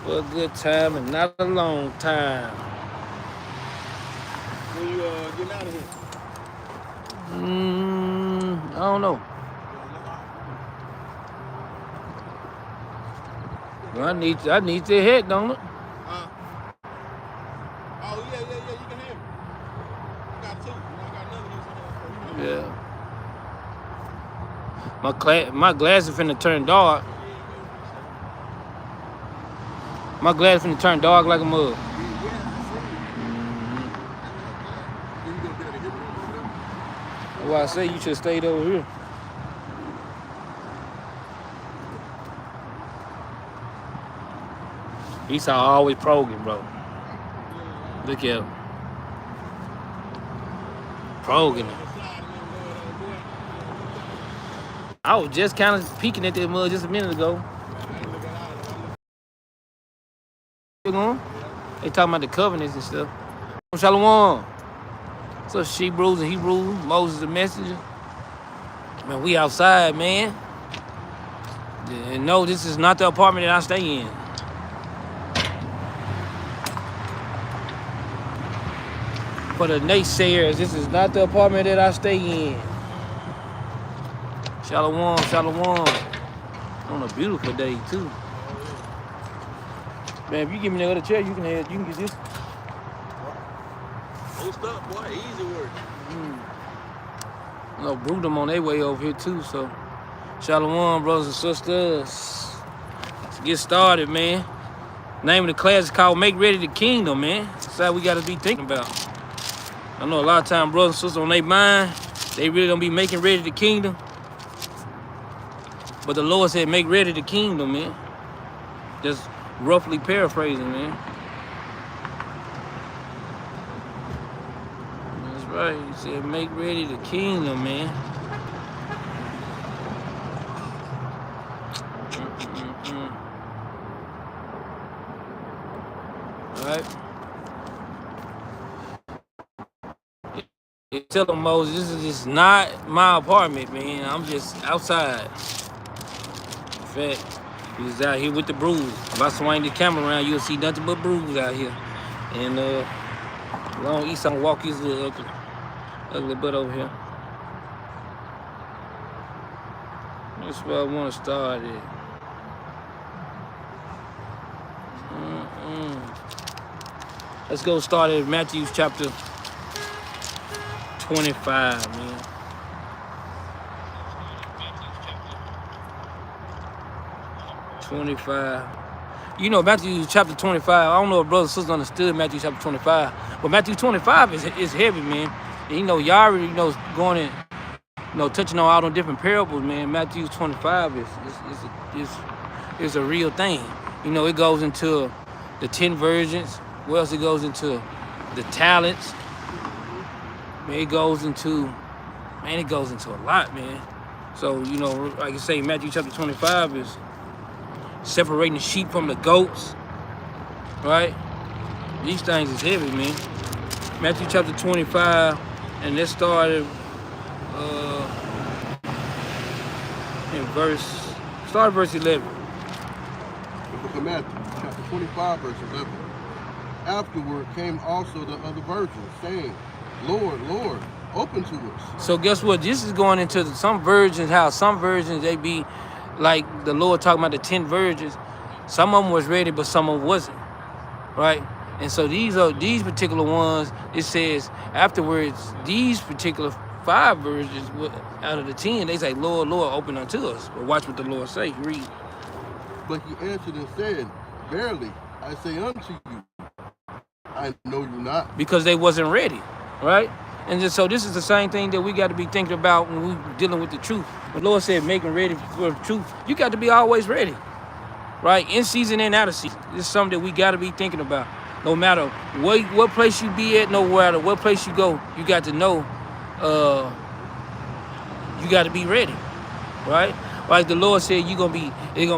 for a good time and not a long time. When you getting out of here? I don't know. Well, I need to hit, don't it? Oh yeah, you can have it. I got two. I got another one. Yeah. My glass is finna turn dark. My glass finna turn dark like a mug. That's why I say you should have stayed over here. Esau always probing, bro. Look at him. Probing him. I was just kind of peeking at that mud just a minute ago. They talking about the covenants and stuff. Shalom. So Hebrews and Hebrews, Moses the messenger. Man, we outside, man. And no, this is not the apartment that I stay in. For the naysayers, this is not the apartment that I stay in. Shalom, shalom. On a beautiful day too. Man, if you give me the other chair, you can get this. Post up, boy. Easy work. No, brew them on their way over here too. So, shalom, brothers and sisters. Let's get started, man. Name of the class is called "Make Ready the Kingdom," man. That's how we got to be thinking about. I know a lot of times, brothers and sisters on their mind, they really don't be making ready the kingdom. But the Lord said, "Make ready the kingdom," man. Just roughly paraphrasing, man. That's right. He said, "Make ready the kingdom," man. All right. Tell them, Moses, this is just not my apartment, man. I'm just outside. In fact, he's out here with the bruise. If I swing the camera around, you'll see nothing but bruise out here. And long Esau walk his little ugly butt over here. That's where I want to start at. Let's go start at Matthew chapter 25, man. You know, Matthew chapter 25, I don't know if brothers and sisters understood Matthew chapter 25, but Matthew 25 is heavy, man. And, you know, Yahri, going in, touching on all them different parables, man. Matthew 25 is a real thing. You know, it goes into the 10 virgins. What else? It goes into the talents. Man, it goes into a lot, man. So, you know, like I say, Matthew chapter 25 is separating the sheep from the goats, right? These things is heavy, man. Matthew chapter 25, and let's start in verse 11. The book of Matthew, chapter 25, verse 11. Afterward came also the other virgins, saying, Lord, Lord, open to us. So guess what? This is going into some virgins' house. Some virgins, they be like the Lord talking about the 10 virgins. Some of them was ready, but some of them wasn't, right? And so these particular ones, it says afterwards, these particular 5 virgins out of the 10, they say, Lord, Lord, open unto us. But watch what the Lord say. Read. But he answered and said, Verily, I say unto you, I know you not. Because they wasn't ready, right? And so this is the same thing that we got to be thinking about when we're dealing with the truth. The Lord said, making ready for the truth. You got to be always ready, right? In season and out of season. This is something that we got to be thinking about. No matter what place you be at, no matter what place you go, you got to know, you got to be ready, right? Like the Lord said, they're gonna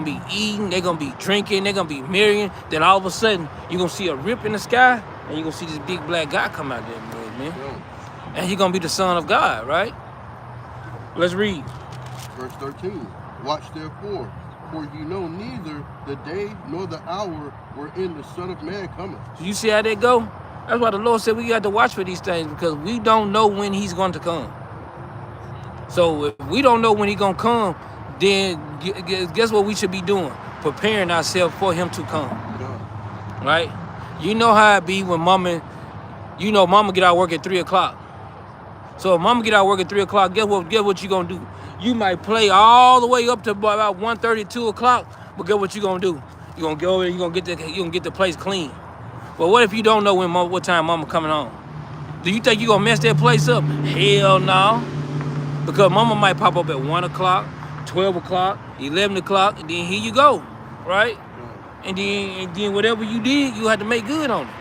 be eating, they're gonna be drinking, they're gonna be marrying. Then all of a sudden, you're gonna see a rip in the sky, and you're gonna see this big black guy come out there, man. And he's gonna be the Son of God, right? Let's read. Verse 13. Watch therefore, for you know neither the day nor the hour wherein the Son of Man cometh. You see how that go? That's why the Lord said we got to watch for these things, because we don't know when he's going to come. So if we don't know when he's going to come, then guess what we should be doing? Preparing ourselves for him to come. Yeah. Right? You know how it be when mama get out of work at 3 o'clock. So if mama get out of work at 3 o'clock, guess what you gonna do? You might play all the way up to about 1:30, 2 o'clock, but guess what you gonna do? You gonna go and you gonna get the place clean. But what if you don't know what time mama coming home? Do you think you gonna mess that place up? Hell no. Because mama might pop up at 1 o'clock, 12 o'clock, 11 o'clock, and then here you go, right? And then whatever you did, you had to make good on it.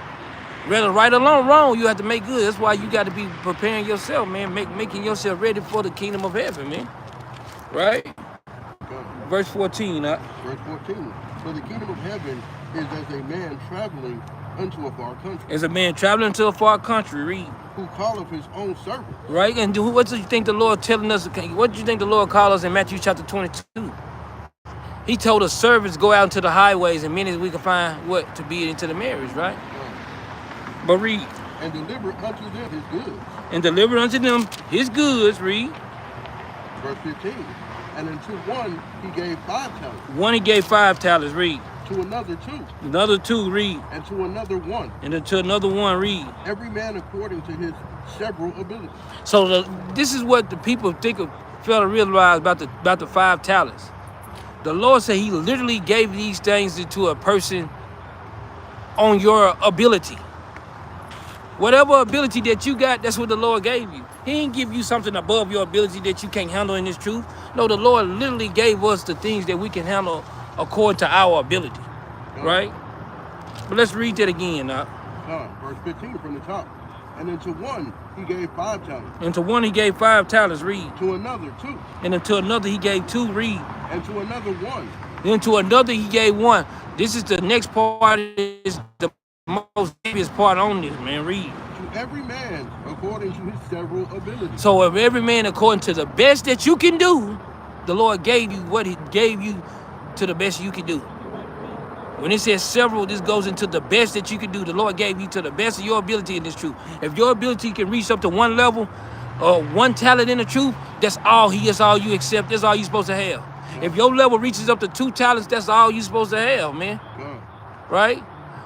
Whether right or wrong, you have to make good. That's why you got to be preparing yourself, man, making yourself ready for the kingdom of heaven, man. Right? Verse 14. Verse 14. For the kingdom of heaven is as a man traveling unto a far country. As a man traveling to a far country, read. Who calleth his own servant. Right? And what do you think the Lord telling us? What do you think the Lord called us in Matthew chapter 22? He told us servants go out into the highways and many we can find what to be into the marriage, right? But read. And deliver unto them his goods. And deliver unto them his goods, read. Verse 15. And unto one he gave 5 talents. One he gave 5 talents, read. To another 2. Another 2, read. And to another 1. And to another 1, read. Every man according to his several abilities. So this is what the people fail to realize about the 5 talents. The Lord said he literally gave these things to a person on your ability. Whatever ability that you got, that's what the Lord gave you. He didn't give you something above your ability that you can't handle in this truth. No, the Lord literally gave us the things that we can handle according to our ability. Right? But let's read that again now. Verse 15 from the top. And unto one he gave 5 talents. And to one he gave 5 talents, read. To another 2. And unto another he gave 2, read. And to another 1. And to another he gave 1. This is the next part, is the most obvious part on this, man. Read. To every man according to his several abilities. So if every man according to the best that you can do, the Lord gave you what he gave you to the best you can do. When it says several, this goes into the best that you can do. The Lord gave you to the best of your ability in this truth. If your ability can reach up to one level or one talent in the truth, that's all you accept. That's all you're supposed to have. If your level reaches up to 2 talents, that's all you're supposed to have, man. Right?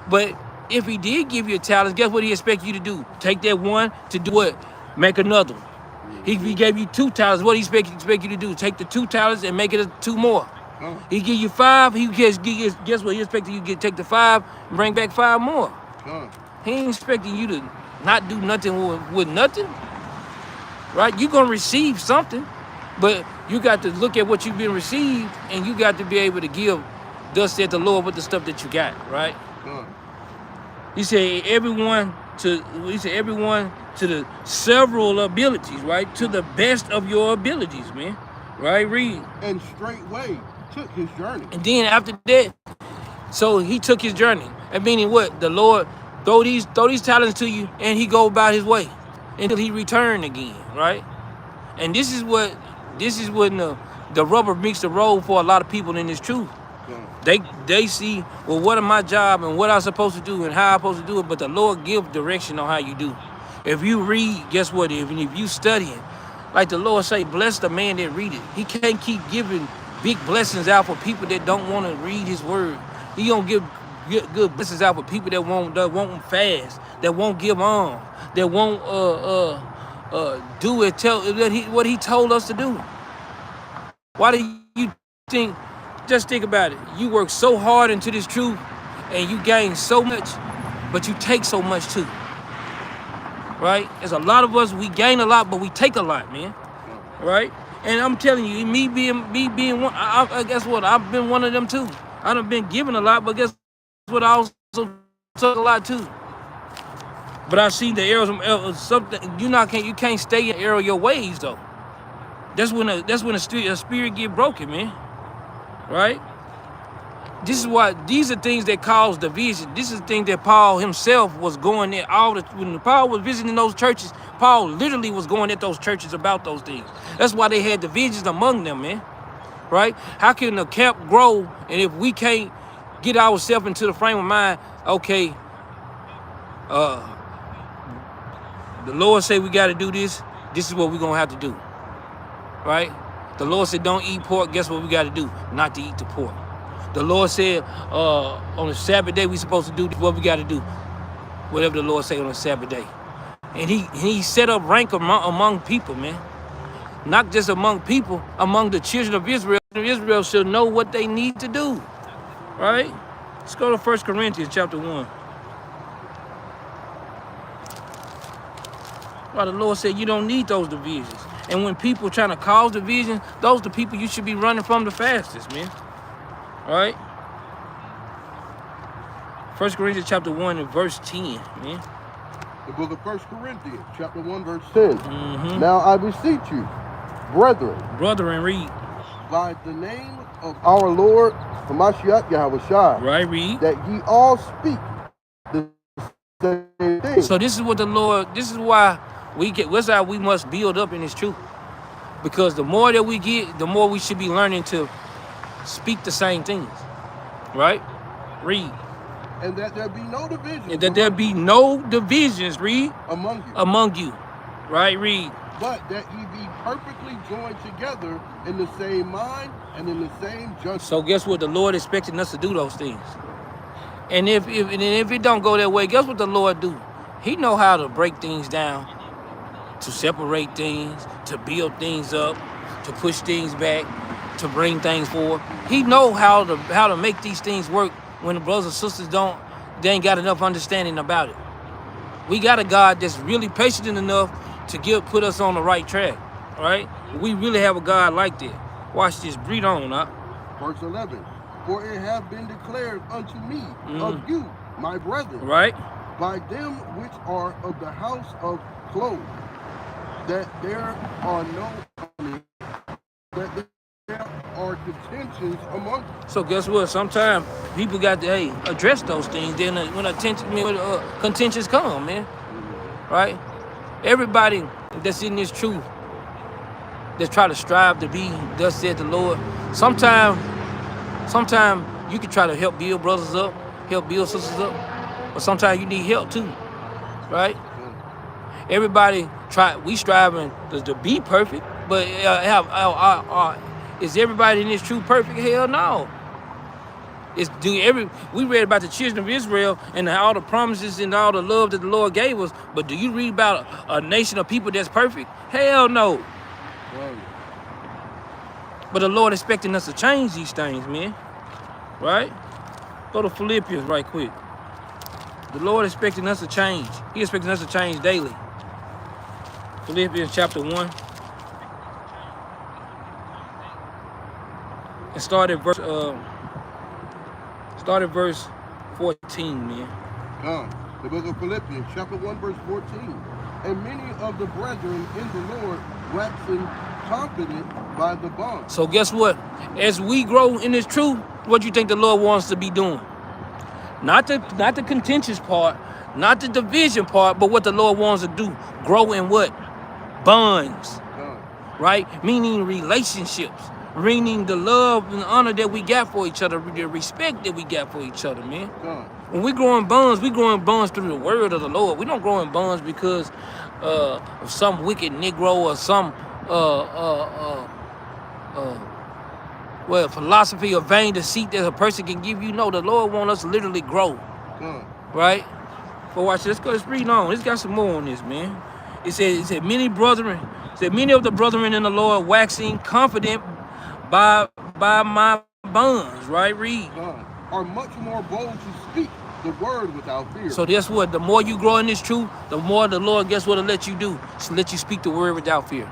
But if he did give you a talent, guess what he expects you to do? Take that 1 to do what? Make another one. If he gave you 2 talents, what he expect you to do? Take the 2 talents and make it 2 more. He give you 5, guess what? He expecting you to take the 5 and bring back 5 more. He ain't expecting you to not do nothing with nothing. Right? You're going to receive something, but you got to look at what you've been received, and you got to be able to give, thus said the Lord, with the stuff that you got, right? He said everyone to the several abilities, right? To the best of your abilities, man. Right? Read. And straightway took his journey. And then after that, so he took his journey. And meaning what? The Lord throw these talents to you, and he go about his way until he return again, right? And this is when the rubber meets the road for a lot of people in this truth. They see, well, what is my job and what I'm supposed to do and how I'm supposed to do it, but the Lord give direction on how you do. If you read, guess what? If you studying, like the Lord say, bless the man that read it. He can't keep giving big blessings out for people that don't want to read his word. He gonna give good blessings out for people that won't fast, that won't give on, that won't do it, what he told us to do. Why do you think? Just think about it. You work so hard into this truth, and you gain so much, but you take so much too. Right? There's a lot of us, we gain a lot, but we take a lot, man. Right? And I'm telling you, me being one, I guess what? I've been one of them too. I done been given a lot, but guess what? I also took a lot too. But I see the arrows, something you can't stay in arrow your ways though. That's when a spirit get broken, man. Right? This is why these are things that cause division. This is the thing that Paul himself was going there when Paul was visiting those churches. Paul literally was going at those churches about those things. That's why they had divisions among them, man. Right? How can the camp grow, and if we can't get ourselves into the frame of mind, okay, the Lord say we got to do this. This is what we're going to have to do, right? The Lord said don't eat pork. Guess what we got to do? Not to eat the pork. The Lord said on the Sabbath day we supposed to do what we got to do. Whatever the Lord say on the Sabbath day. And he set up rank among people, man. Not just among people, among the children of Israel. Israel should know what they need to do, right? Let's go to 1 Corinthians chapter 1. Well, the Lord said you don't need those divisions. And when people trying to cause division, those are the people you should be running from the fastest, man. All right? 1 Corinthians chapter 1 and verse 10, man. The book of 1 Corinthians chapter 1 verse 10. Now I beseech you, brethren. Brethren, read. By the name of our Lord, Hamashiach Yahushua. Right, read. That ye all speak the same thing. So this is what the Lord, this is why that's how we must build up in this truth. Because the more that we get, the more we should be learning to speak the same things. Right? Read. And that there be no divisions. And that there be no divisions, read. Among you. Right? Read. But that ye be perfectly joined together in the same mind and in the same judgment. So guess what? The Lord expecting us to do those things. And if it don't go that way, guess what the Lord do? He know how to break things down, to separate things, to build things up, to push things back, to bring things forward. He know how to make these things work when the brothers and sisters they ain't got enough understanding about it. We got a God that's really patient enough to put us on the right track, right? We really have a God like that. Watch this. Read on, huh? Verse 11. For it hath been declared unto me of you, my brethren, right, by them which are of the house of Chloe, that there are contentions among you. So guess what? Sometimes people got to address those things. Then when contentions come, man, right? Everybody that's in this truth, that try to strive to be, thus said the Lord. Sometimes you can try to help build brothers up, help build sisters up, but sometimes you need help too, right? Everybody we striving to be perfect, but is everybody in this truth perfect? Hell no. We read about the children of Israel and all the promises and all the love that the Lord gave us, but do you read about a nation of people that's perfect? Hell no. Right. But the Lord expecting us to change these things, man. Right? Go to Philippians right quick. The Lord expecting us to change. He expecting us to change daily. Philippians chapter 1. And start at verse 14, man. The book of Philippians, chapter 1, verse 14. And many of the brethren in the Lord waxing confident by the bond. So guess what? As we grow in this truth, what do you think the Lord wants us to be doing? Not the contentious part, not the division part, but what the Lord wants us to do. Grow in what? Bonds. Right? Meaning relationships. Meaning the love and honor that we got for each other, the respect that we got for each other, man. When we grow in bonds through the word of the Lord. We don't grow in bonds because of some wicked Negro or some philosophy or vain deceit that a person can give you. No, the Lord wants us to literally grow. Right? But watch this. Let's read on. It's got some more on this, man. It said many of the brethren in the Lord waxing confident by my bonds, right? Read. Are much more bold to speak the word without fear. So guess what? The more you grow in this truth, the more the Lord, guess what, will let you do? So let you speak the word without fear.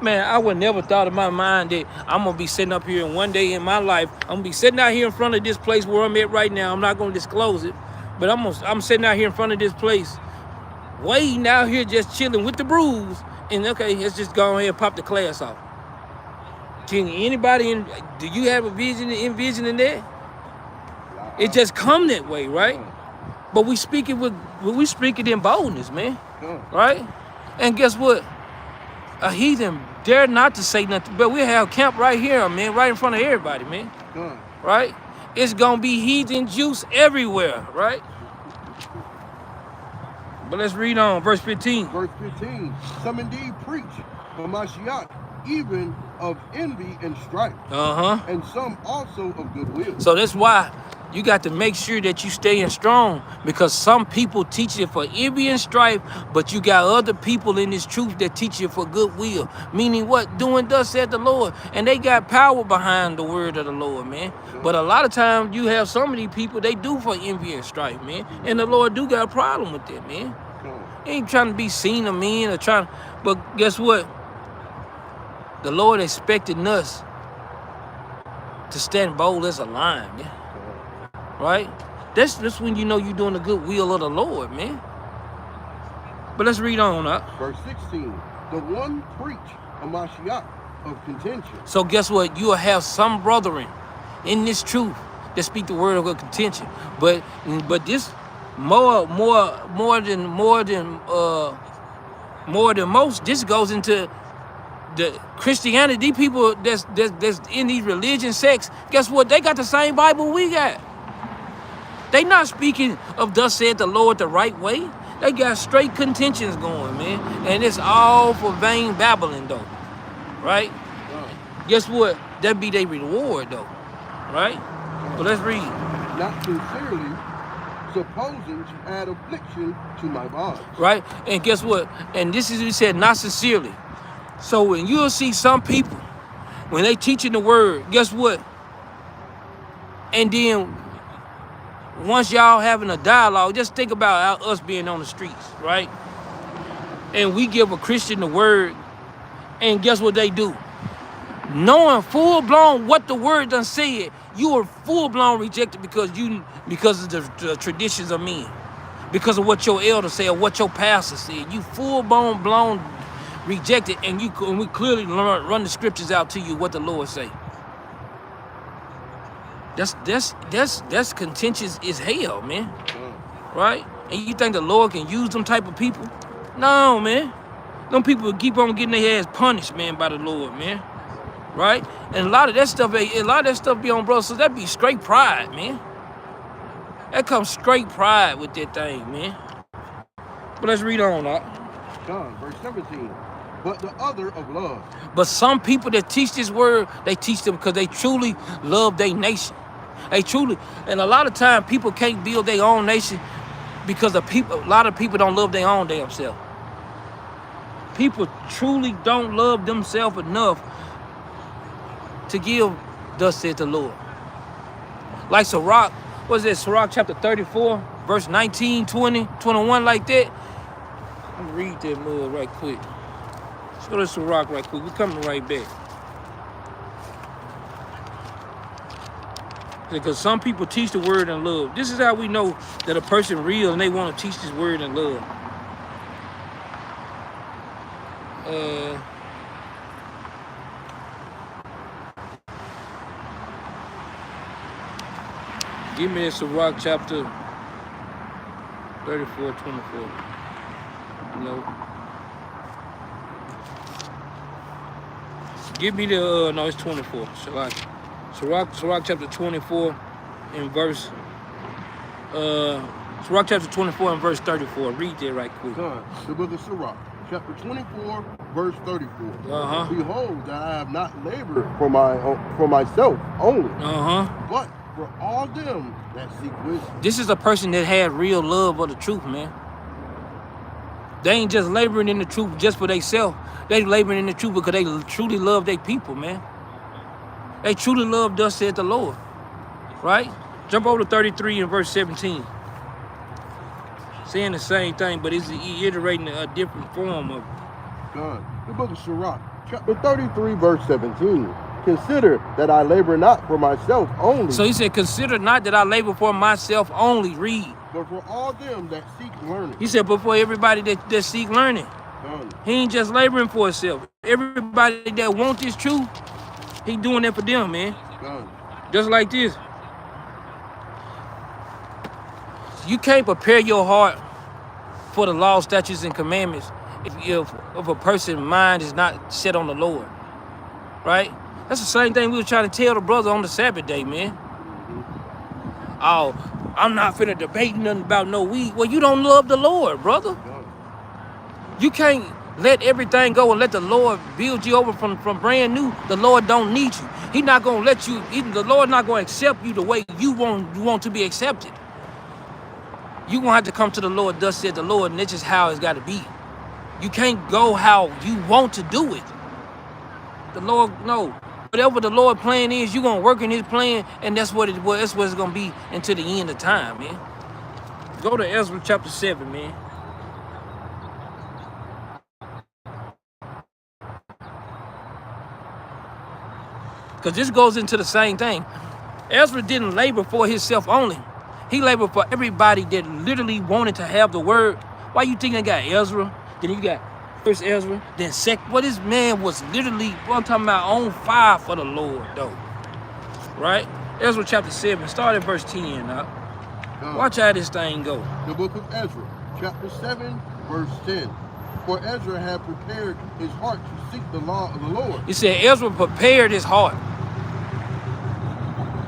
Man, I would never thought in my mind that I'm going to be sitting up here and one day in my life, I'm going to be sitting out here in front of this place where I'm at right now. I'm not going to disclose it, but I'm sitting out here in front of this place, waiting out here just chilling with the brews. And okay, let's just go ahead and pop the class off. Can anybody, do you have a vision envisioning that? It just come that way, right? But we speak it in boldness, man. Right? And guess what? A heathen dare not to say nothing, but we have Capt right here, man, right in front of everybody, man. Right? It's gonna be heathen juice everywhere, right? But let's read on, verse 15. Verse 15. Some indeed preach Hamashiach, even of envy and strife, and some also of goodwill. So that's why you got to make sure that you staying strong, because some people teach it for envy and strife, but you got other people in this truth that teach it for goodwill. Meaning what? Doing thus said the Lord. And they got power behind the word of the Lord, man. But a lot of times you have some of these people, they do for envy and strife, man. And the Lord do got a problem with that, man. He ain't trying to be seen of men or trying, but guess what? The Lord expecting us to stand bold as a lion, man. Right? That's when you know you're doing the good will of the Lord, man. But let's read on up. Verse 16. The one preach Hamashiach of contention. So guess what? You'll have some brethren in this truth that speak the word of contention. But this more than most, this goes into the Christianity. People that's in these religion sects, guess what? They got the same Bible we got. They not speaking of thus said the Lord the right way. They got straight contentions going, man. And it's all for vain babbling, though. Right? Guess what? That be their reward, though. Right? So let's read. Not sincerely, supposing to add affliction to my bond. Right? And guess what? And this is what he said, not sincerely. So when you'll see some people, when they teaching the word, guess what? And then once y'all having a dialogue, just think about us being on the streets, right? And we give a Christian the word, and guess what they do? Knowing full-blown what the word done said, you are full-blown rejected because of the traditions of men, because of what your elder said or what your pastor said. You full-blown rejected, and we clearly run the scriptures out to you what the Lord say. That's contentious as hell, man. Right? And you think the Lord can use them type of people? No, man. Them people keep on getting their ass punished, man, by the Lord, man. Right? And a lot of that stuff be on, bro. So that be straight pride, man. That comes straight pride with that thing, man. But let's read on, John, verse 17. But the other of love. But some people that teach this word, they teach them because they truly love their nation. They truly, and a lot of times people can't build their own nation because a lot of people don't love their own damn self. People truly don't love themselves enough to give thus said the Lord. Like Sirach, what's that? Sirach chapter 34, verse 19, 20, 21, like that. Let me read that mug right quick. Let's go to Sirach right quick. We're coming right back. Because some people teach the word in love. This is how we know that a person real and they want to teach this word in love. Give me this Sirach chapter 34, 24. No. Give me the, no, it's 24. Sirach chapter 24 and verse, Sirach chapter 24 and verse 34. Read that right quick. Son, the book of Sirach, chapter 24, verse 34. Behold, that I have not labored for myself only, but for all them that seek wisdom. This is a person that had real love of the truth, man. They ain't just laboring in the truth just for themselves. They laboring in the truth because they truly love their people, man. They truly love thus said the Lord. Right? Jump over to 33 and verse 17. Saying the same thing, but it's reiterating a different form of it. God, the book of Sirach, chapter 33, verse 17. Consider that I labor not for myself only. So he said, consider not that I labor for myself only. Read. But for all them that seek learning. He said, but for everybody that seek learning. He ain't just laboring for himself. Everybody that want this truth, he doing that for them, man. Just like this. You can't prepare your heart for the law, statutes, and commandments if a person's mind is not set on the Lord. Right? That's the same thing we were trying to tell the brother on the Sabbath day, man. oh, I'm not finna debate nothing about no weed. Well, you don't love the Lord, brother. You can't let everything go and let the Lord build you over from brand new. The Lord don't need you. He's not gonna let you. The Lord not gonna accept you the way you want to be accepted. You gonna have to come to the Lord. Thus said the Lord, and that's just how it's got to be. You can't go how you want to do it. The Lord, no. Whatever the Lord plan is, you're gonna work in His plan, and that's what it's gonna be until the end of time, man. Go to Ezra chapter 7, man. Because this goes into the same thing. Ezra didn't labor for himself only. He labored for everybody that literally wanted to have the word. Why you think they got Ezra? Then you got first Ezra, then second. Well, this man was literally, I'm talking about, on fire for the Lord, though. Right? Ezra chapter 7, start at verse 10. Watch how this thing go. The book of Ezra, chapter 7, verse 10. For Ezra had prepared his heart to seek the law of the Lord. He said Ezra prepared his heart.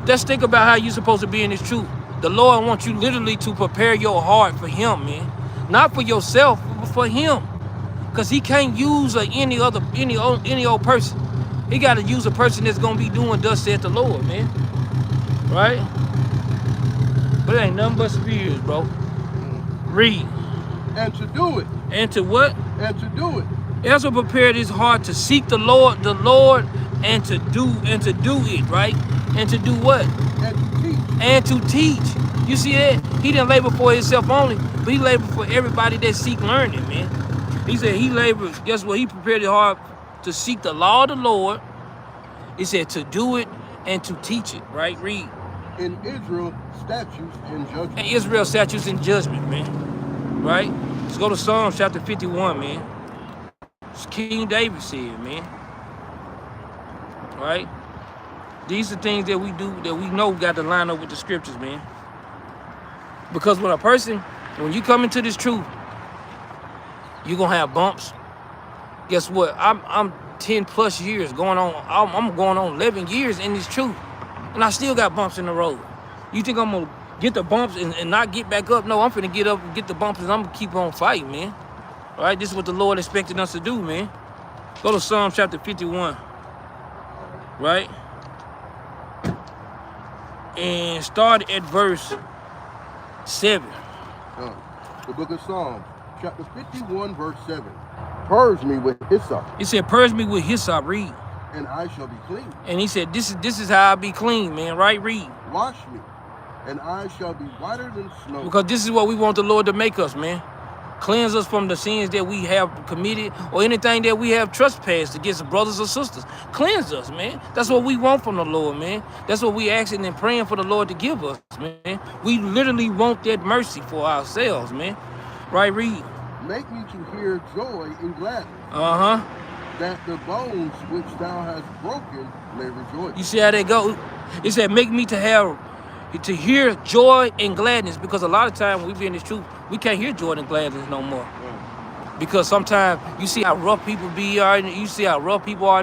Just think about how you're supposed to be in this truth. The Lord wants you literally to prepare your heart for Him, man. Not for yourself, but for Him. Because He can't use any old person. He got to use a person that's going to be doing thus said the Lord, man. Right? But it ain't nothing but spirits, bro. Read. And to do it. And to what? And to do it. Ezra prepared his heart to seek the Lord, and to do it, right? And to do what? And to teach. And to teach. You see that? He didn't labor for himself only, but he labored for everybody that seek learning, man. He said he labored, guess what? He prepared his heart to seek the law of the Lord. He said to do it and to teach it, right? Read. In Israel, statutes and judgment. And Israel statutes and judgment, man. Right? Let's go to Psalms chapter 51, man. It's King David said, man. Right? These are things that we do that we know got to line up with the scriptures, man. Because when you come into this truth, you're gonna have bumps. Guess what? I'm 10 plus years going on. I'm going on 11 years in this truth, and I still got bumps in the road. You think I'm gonna get the bumps and not get back up? No, I'm finna get up and get the bumps, and I'm gonna keep on fighting, man. All right, this is what the Lord expected us to do, man. Go to Psalm chapter 51, right? And start at verse 7. The book of Psalms, chapter 51, verse 7. Purge me with hyssop. He said, purge me with hyssop, read. And I shall be clean. And he said, this is how I be clean, man, right? Read. Wash me, and I shall be whiter than snow. Because this is what we want the Lord to make us, man. Cleanse us from the sins that we have committed or anything that we have trespassed against brothers or sisters. Cleanse us, man. That's what we want from the Lord, man. That's what we asking and praying for the Lord to give us, man. We literally want that mercy for ourselves, man. Right, read. Make me to hear joy and gladness. That the bones which thou hast broken may rejoice. You see how they go? It said, make me to hear joy and gladness, because a lot of times when we be in this truth, we can't hear joy and gladness no more. Because sometimes you see how rough people are in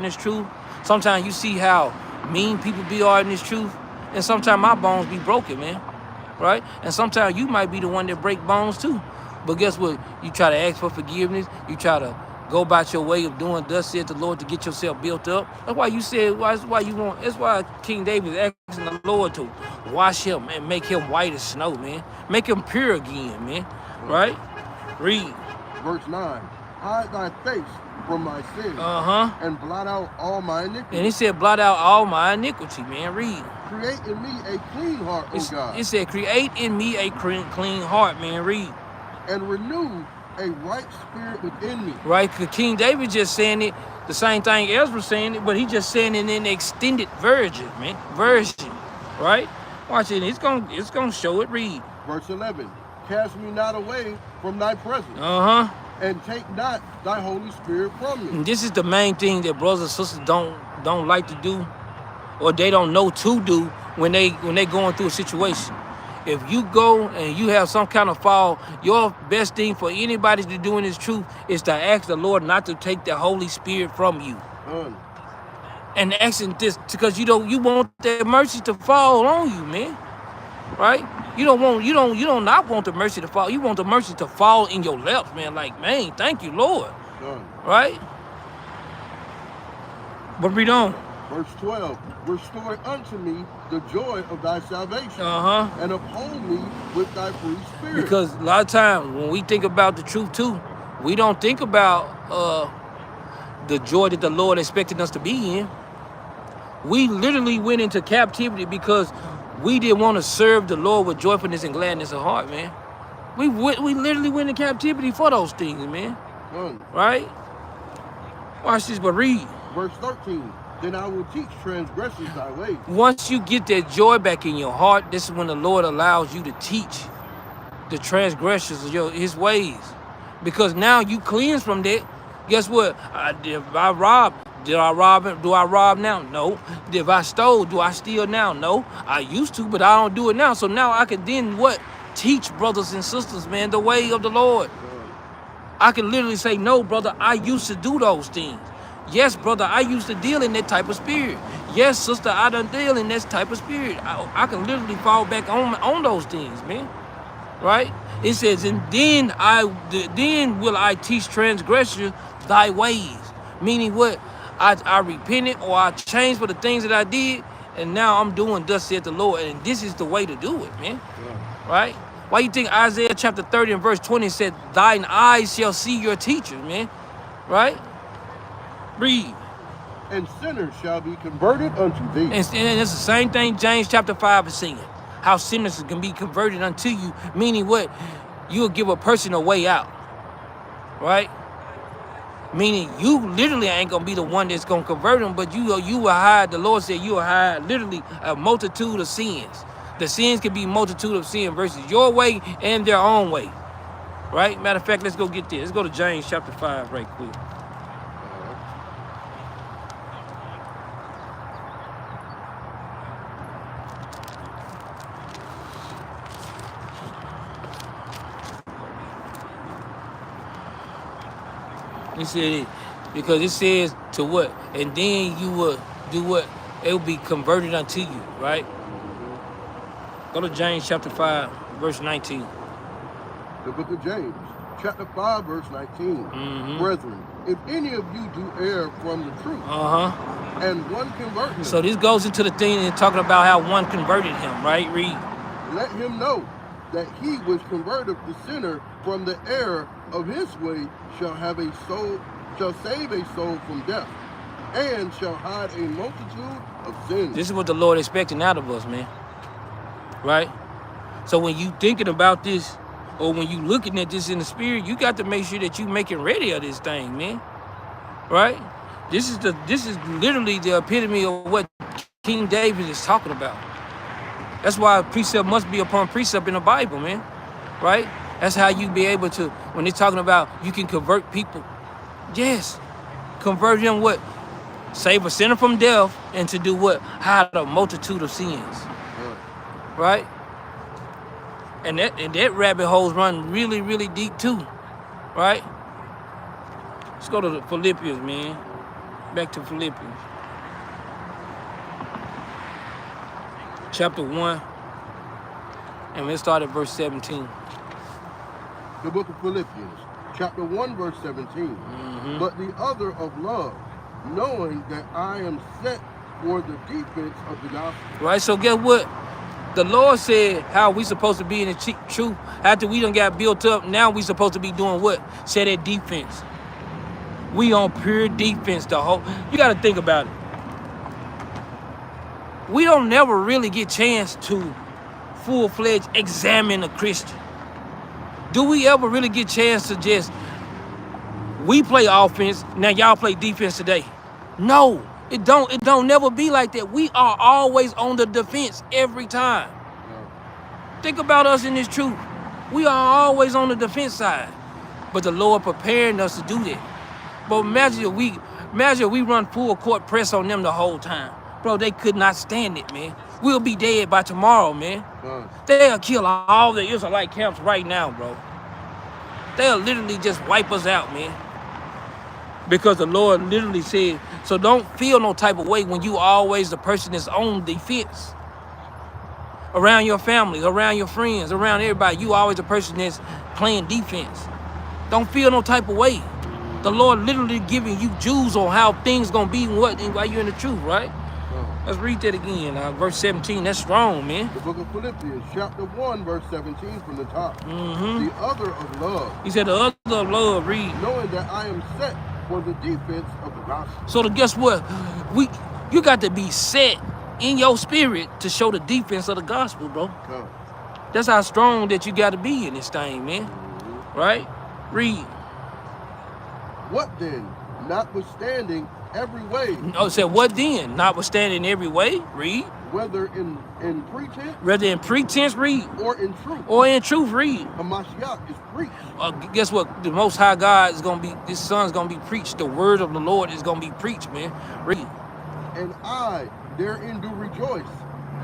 this truth. Sometimes you see how mean people are in this truth. And sometimes my bones be broken, man. Right? And sometimes you might be the one that break bones too. But guess what? You try to ask for forgiveness. You try to go about your way of doing thus said the Lord to get yourself built up. That's why you said, that's why King David is asking the Lord to wash him and make him white as snow, man. Make him pure again, man. Right? Read. Verse 9. Hide thy face from my sins. And blot out all my iniquity. And he said, blot out all my iniquity, man. Read. Create in me a clean heart, O God. It said, create in me a clean heart, man. Read. And renew a right spirit within me. Right? King David just saying it, the same thing Ezra saying it, but he just saying it in the extended version, man. Right? Watch it. It's gonna show it. Read. Verse 11. Cast me not away from thy presence. And take not thy Holy Spirit from me. And this is the main thing that brothers and sisters don't like to do, or they don't know to do when they going through a situation. If you go and you have some kind of fall, your best thing for anybody to do in this truth is to ask the Lord not to take the Holy Spirit from you. And asking this because you want that mercy to fall on you, man. right? You don't not want the mercy to fall. You want the mercy to fall in your laps, man. Like, man, thank you, Lord. Right? But read on. Verse 12, restore unto me the joy of thy salvation, and uphold me with thy free spirit. Because a lot of times when we think about the truth too, we don't think about the joy that the Lord expected us to be in. We literally went into captivity because we didn't want to serve the Lord with joyfulness and gladness of heart, man. We literally went in captivity for those things, man. Right? Watch this, but read. Verse 13. Then I will teach transgressors thy ways. Once you get that joy back in your heart, this is when the Lord allows you to teach the transgressors of his ways. Because now you cleanse from that. Guess what? If I rob, did I rob him? Do I rob now? No. If I stole, do I steal now? No. I used to, but I don't do it now. So now I can then what? Teach brothers and sisters, man, the way of the Lord. I can literally say, no, brother, I used to do those things. Yes, brother, I used to deal in that type of spirit. Yes, sister, I done deal in that type of spirit. I can literally fall back on those things, man. Right? It says, and then will I teach transgressors thy ways. Meaning what? I repented or I changed for the things that I did, and now I'm doing thus saith the Lord. And this is the way to do it, man. Right? Why you think Isaiah chapter 30 and verse 20 said, thine eyes shall see your teacher, man? Right? Read. And sinners shall be converted unto thee. And it's the same thing James chapter 5 is saying. How sinners can be converted unto you. Meaning what? You'll give a person a way out. Right? Meaning you literally ain't going to be the one that's going to convert them. But you will hide, the Lord said you will hide literally a multitude of sins. The sins can be multitude of sin versus your way and their own way. Right? Matter of fact, let's go get this. Let's go to James chapter 5 right quick. He said, because it says to what? And then you will do what? It will be converted unto you, right? Go to James chapter 5, verse 19. The book of James, chapter 5, verse 19. Brethren, if any of you do err from the truth, and one convert him. So this goes into the thing and talking about how one converted him, right? Read. Let him know that he which converteth the sinner from the error of his way shall save a soul from death, and shall hide a multitude of sins. This is what the Lord expecting out of us, man. Right? So when you thinking about this, or when you looking at this in the spirit, you got to make sure that you making ready of this thing, man. Right? This is literally the epitome of what King David is talking about. That's why precept must be upon precept in the Bible, man. Right? That's how you be able to, when they're talking about you can convert people. Yes. Convert them what? Save a sinner from death, and to do what? Hide a multitude of sins. Right? And that rabbit holes run really, really deep too. Right? Let's go to the Philippians, man. Back to Philippians. Chapter 1. And let's start at verse 17. The book of Philippians, chapter 1, verse 17. But the other of love, knowing that I am set for the defense of the gospel. Right, so guess what? The Lord said how we supposed to be in the truth. After we done got built up, now we supposed to be doing what? Set that defense. We on pure defense the whole. You got to think about it. We don't never really get chance to full-fledged examine a Christian. Do we ever really get chance to just, we play offense, now y'all play defense today? No, it don't never be like that. We are always on the defense every time. Think about us in this truth. We are always on the defense side. But the Lord preparing us to do that. But imagine we run full court press on them the whole time. Bro, they could not stand it, man. We'll be dead by tomorrow, man. They'll kill all the Israelite camps right now, bro. They'll literally just wipe us out, man. Because the Lord literally said, so don't feel no type of way when you always the person that's on defense. around your family, around your friends, around everybody. You always a person that's playing defense. Don't feel no type of way. The Lord literally giving you jewels on how things gonna be and while you're in the truth, right? Let's read that again. Verse 17. That's strong, man. The book of Philippians, chapter 1, verse 17 from the top. The other of love. He said the other of love, read. Knowing that I am set for the defense of the gospel. So guess what? You got to be set in your spirit to show the defense of the gospel, bro. That's how strong that you got to be in this thing, man. Right? Read. What then? Notwithstanding every way. Oh, it said what then? Notwithstanding every way. Read. Whether in pretense. Whether in pretense, read. Or in truth. Or in truth, read. Hamashiach is preached. Guess what? The Most High God is gonna be. This son's gonna be preached. The word of the Lord is gonna be preached, man. Read. And I therein do rejoice,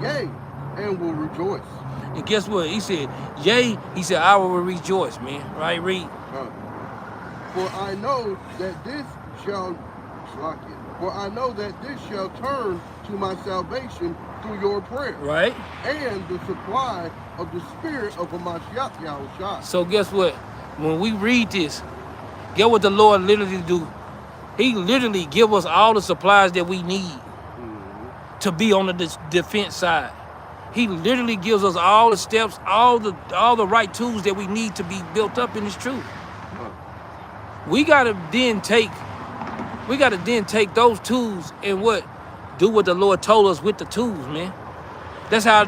yea, and will rejoice. And guess what? He said, yea. He said, I will rejoice, man. Right? Read. For I know that this shall turn to my salvation through your prayer. Right. And the supply of the spirit of Hamashiach Yahushua. So guess what? When we read this, get what the Lord literally do. He literally give us all the supplies that we need to be on the defense side. He literally gives us all the steps, all the right tools that we need to be built up in this truth. We gotta then take those and do what the Lord told us with the tools, man. That's how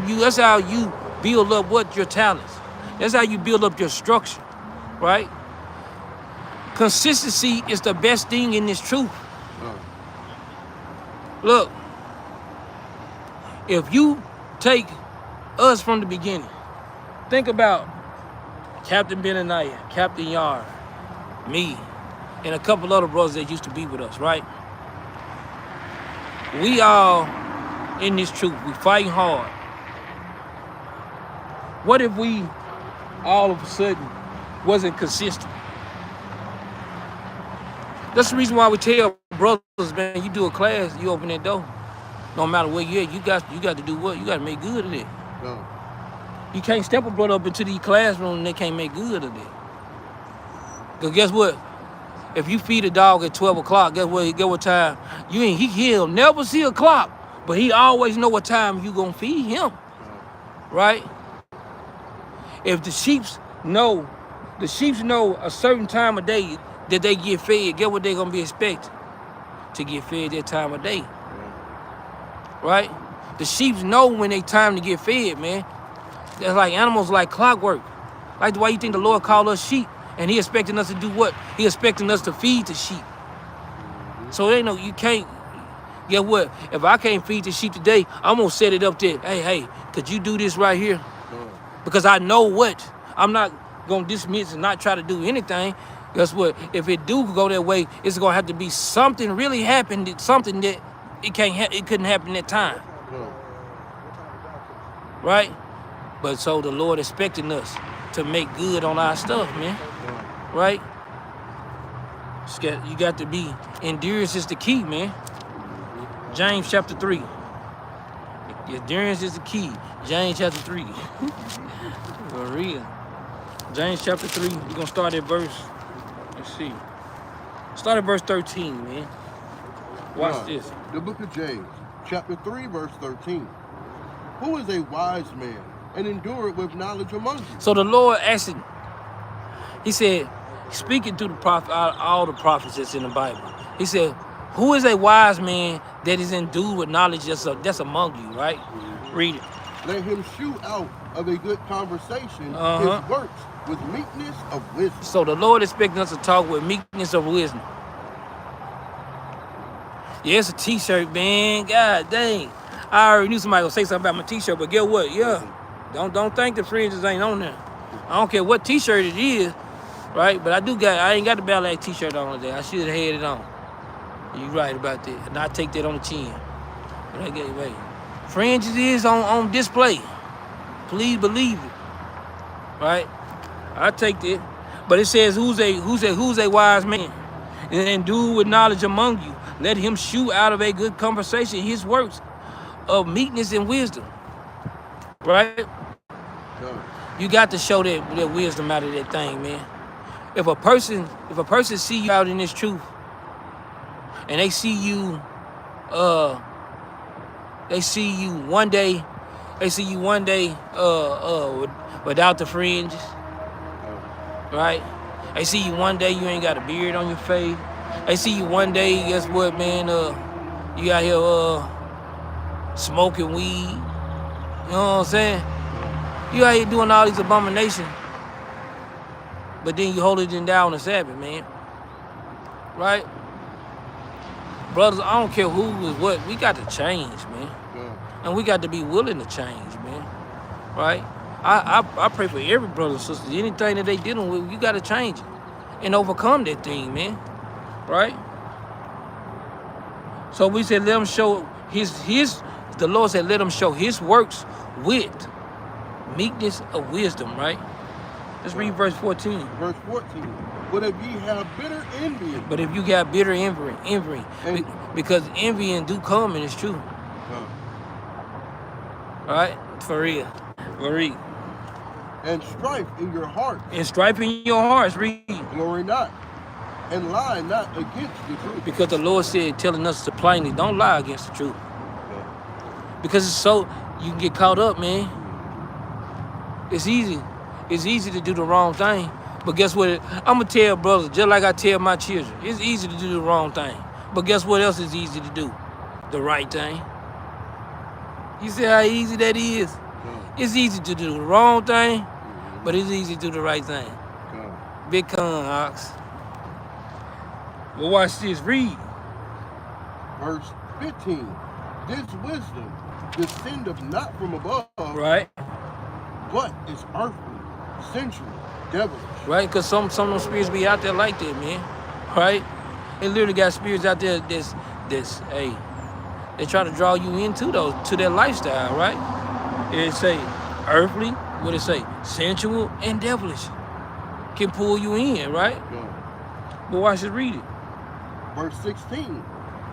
you build up your talents. That's how you build up your structure, right? Consistency is the best thing in this truth. Look, if you take us from the beginning, think about Captain Benaniyah, Captain Yahri, me, and a couple other brothers that used to be with us, right? We all in this truth. We fighting hard. What if we all of a sudden wasn't consistent? That's the reason why we tell brothers, man, you do a class, you open that door. No matter where you at, you got to do what? You got to make good of it. You can't step a brother up into the classroom and they can't make good of it. Because guess what? If you feed a dog at 12 o'clock, guess what time? He'll never see a clock, but he always know what time you gonna feed him, right? If the sheeps know a certain time of day that they get fed, guess what they gonna be expected? To get fed that time of day, right? The sheeps know when they time to get fed, man. That's like animals, like clockwork. Like the way you think the Lord called us sheep. And he expecting us to do what? He expecting us to feed the sheep. So they know you can't. Get what? If I can't feed the sheep today, I'm gonna set it up there. Hey, could you do this right here? Because I know what. I'm not gonna dismiss and not try to do anything. Guess what? If it do go that way, it's gonna have to be something really happened. Something that it couldn't happen that time. Right? But so the Lord expecting us to make good on our stuff, man. Right? You got to be, endurance is the key, man. James chapter 3. Endurance is the key. James chapter 3. For real. James chapter 3, we're going to start at verse, let's see. Start at verse 13, man. Watch this. The book of James, chapter 3, verse 13. Who is a wise man and endureth with knowledge among you? So the Lord asked, he said, speaking to the prophet, all the prophets that's in the Bible, he said, who is a wise man that is endued with knowledge that's among you, right? Read it. Let him shew out of a good conversation his works with meekness of wisdom. So the Lord expecting us to talk with meekness of wisdom. Yeah, it's a t-shirt, man. God dang. I already knew somebody gonna say something about my t-shirt, but guess what? Yeah. Don't think the fringes ain't on there. I don't care what t-shirt it is, right? But I ain't got the Battle Axe t-shirt on today. I should have had it on. You right about that. And I take that on the chin. But I get away. Fringes is on display. Please believe it. Right? I take that. But it says who's a wise man and endued with knowledge among you. Let him shew out of a good conversation his works of meekness and wisdom. right? You got to show that wisdom out of that thing, man. If a person see you out in this truth, and they see you one day without the fringes, right? They see you one day you ain't got a beard on your face. They see you one day, guess what, man? You out here smoking weed. You know what I'm saying? You out here doing all these abominations, but then you hold it down on the Sabbath, man. Right? Brothers, I don't care who is what. We got to change, man. And we got to be willing to change, man. Right? I pray for every brother and sister. Anything that they dealing with, you got to change it and overcome that thing, man. Right? So we said, let them show the Lord said, let them show his works with meekness of wisdom, right? Let's read verse 14. Verse 14. But if ye have bitter envy. But if you got bitter envy, because envying do come, and it's true. Right? For real. And strife in your hearts. And strife in your hearts, read. Glory not, and lie not against the truth. Because the Lord said, telling us to plainly, don't lie against the truth. Because it's so, you can get caught up, man. It's easy. It's easy to do the wrong thing. But guess what? I'm going to tell brothers, just like I tell my children, it's easy to do the wrong thing. But guess what else is easy to do? The right thing. You see how easy that is? It's easy to do the wrong thing, but it's easy to do the right thing. Big con, Ox. Well, watch this. Read. Verse 15. This wisdom descendeth not from above. Right. But is earthly, sensual, devilish. Right, because some of those spirits be out there like that, man. Right? They literally got spirits out there that's hey, they try to draw you into that lifestyle, right? It say earthly, what it say? Sensual and devilish. Can pull you in, right? Yeah. But watch it, read it. Verse 16.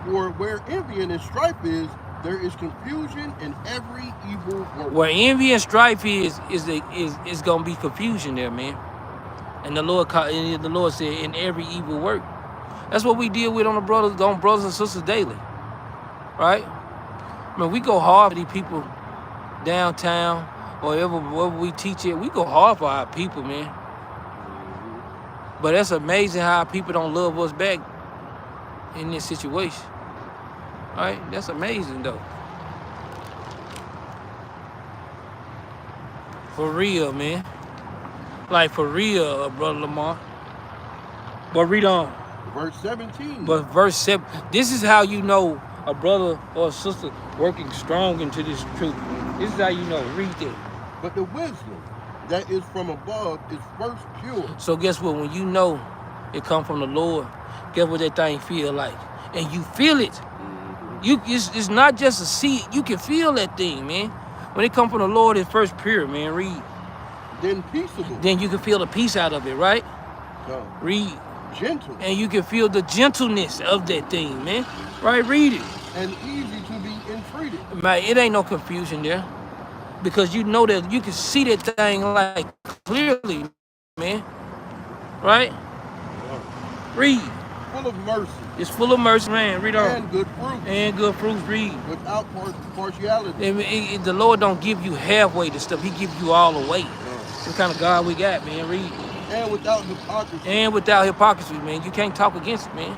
For where envy and strife is, there is confusion in every evil work. Where envy and strife is gonna be confusion there, man. And the Lord said, in every evil work. That's what we deal with on brothers and sisters daily, right? I mean, we go hard for these people downtown or wherever we teach it. We go hard for our people, man. But that's amazing how people don't love us back in this situation. Right? That's amazing, though. For real, man. Like, for real, Brother Lamar. But read on. Verse 17. But verse 7. This is how you know a brother or a sister working strong into this truth. This is how you know. Read it. But the wisdom that is from above is first pure. So guess what? When you know it come from the Lord, guess what that thing feel like? And you feel it. It's not just a seed. You can feel that thing, man. When it come from the Lord, it's first pure, man. Read. Then peaceable. Then you can feel the peace out of it, right? No. Read. Gentle. And you can feel the gentleness of that thing, man. Right? Read it. And easy to be entreated. Man, it ain't no confusion there. Because you know that you can see that thing like clearly, man. Right? Read. Full of mercy. It's full of mercy, man. Read on. And good fruit. And good fruits. Read. Without partiality. The Lord don't give you halfway the stuff. He give you all the way. What kind of God we got, man? Read. And without hypocrisy. And without hypocrisy, man. You can't talk against it, man.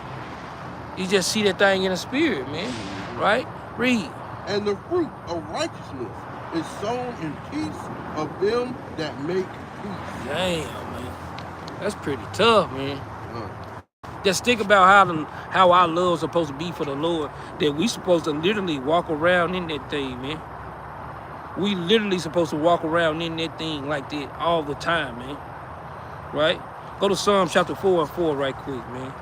You just see that thing in the spirit, man. Right? Read. And the fruit of righteousness is sown in peace of them that make peace. Damn, man. That's pretty tough, man. Just think about how our love is supposed to be for the Lord. That we supposed to literally walk around in that thing, man. We literally supposed to walk around in that thing like that all the time, man. Right? Go to Psalm chapter 4 and 4 right quick, man.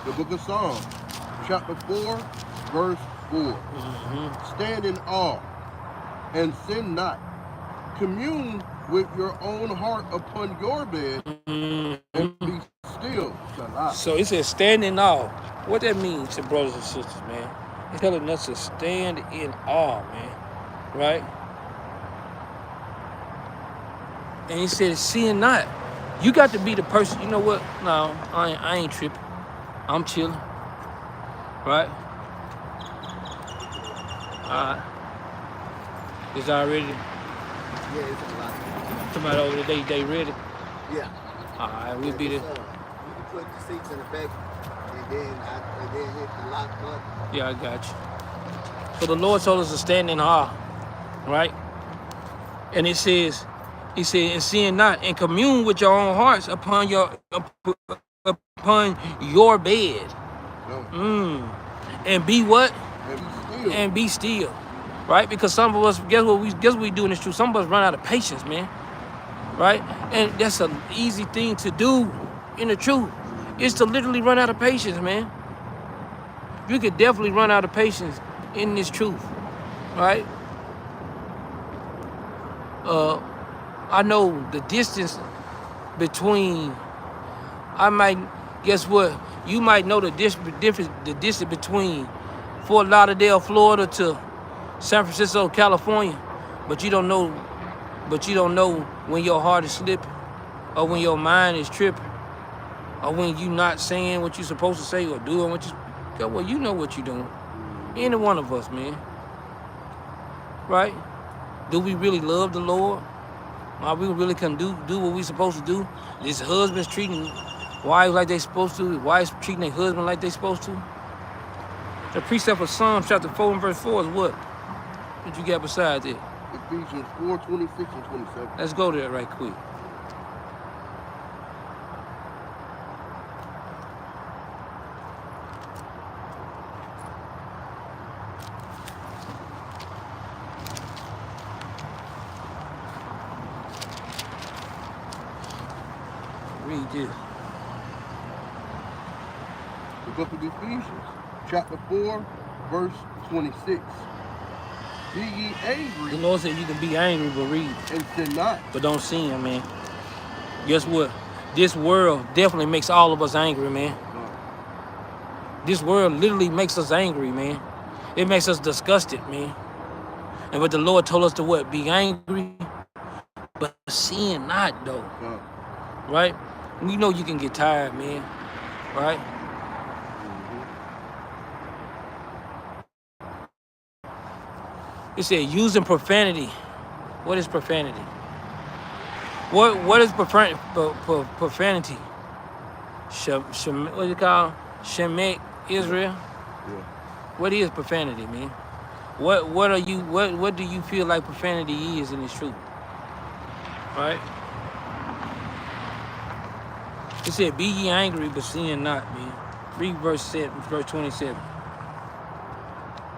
The book of Psalms, chapter 4, verse 4. Stand in awe and sin not. Commune with your own heart upon your bed and be still, son So it says stand in awe. What that means to brothers and sisters, man? It's telling us to stand in awe, man. Right? And he said, sin not. You got to be the person. You know what? No, I ain't tripping. I'm chilling. Right? Alright. Is y'all ready? Yeah, it's a lot. Somebody over there, they ready? Yeah. Alright, we'll be there. You can put the seats in the back and then hit the lock button. Yeah, I got you. So the Lord told us to stand in awe, right? And it says, he said, and sin not, and commune with your own hearts upon your bed. And be what? And be still. Right? Because some of us, guess what we do in this truth? Some of us run out of patience, man. Right? And that's an easy thing to do in the truth. It's to literally run out of patience, man. You could definitely run out of patience in this truth. Right? I know the distance between, guess what? You might know the distance between Fort Lauderdale, Florida to San Francisco, California, but you don't know when your heart is slipping, or when your mind is tripping, or when you not saying what you're supposed to say or doing what you. Well, you know what you're doing. Any one of us, man. Right? Do we really love the Lord? Are we really can do what we supposed to do? Is husbands treating wives like they supposed to? Wives treating their husband like they supposed to? The precept of Psalms chapter 4 and verse 4 is what? What you got beside it? Ephesians 4, 26 and 27. Let's go there right quick. Read this. The book of Ephesians, chapter 4, verse 26. Be ye angry. The Lord said you can be angry, but read. And sin not. But don't sin, man. Guess what? This world definitely makes all of us angry, man. This world literally makes us angry, man. It makes us disgusted, man. And but the Lord told us to what? Be angry, but sin not, though. Right? We know you can get tired, man. Right? It said using profanity. What is profanity? What is profanity? What is it called? Shemek Israel. Yeah. What is profanity, man? What do you feel like profanity is in this truth? Right? It said, be ye angry, but sin not, man. Read verse 27.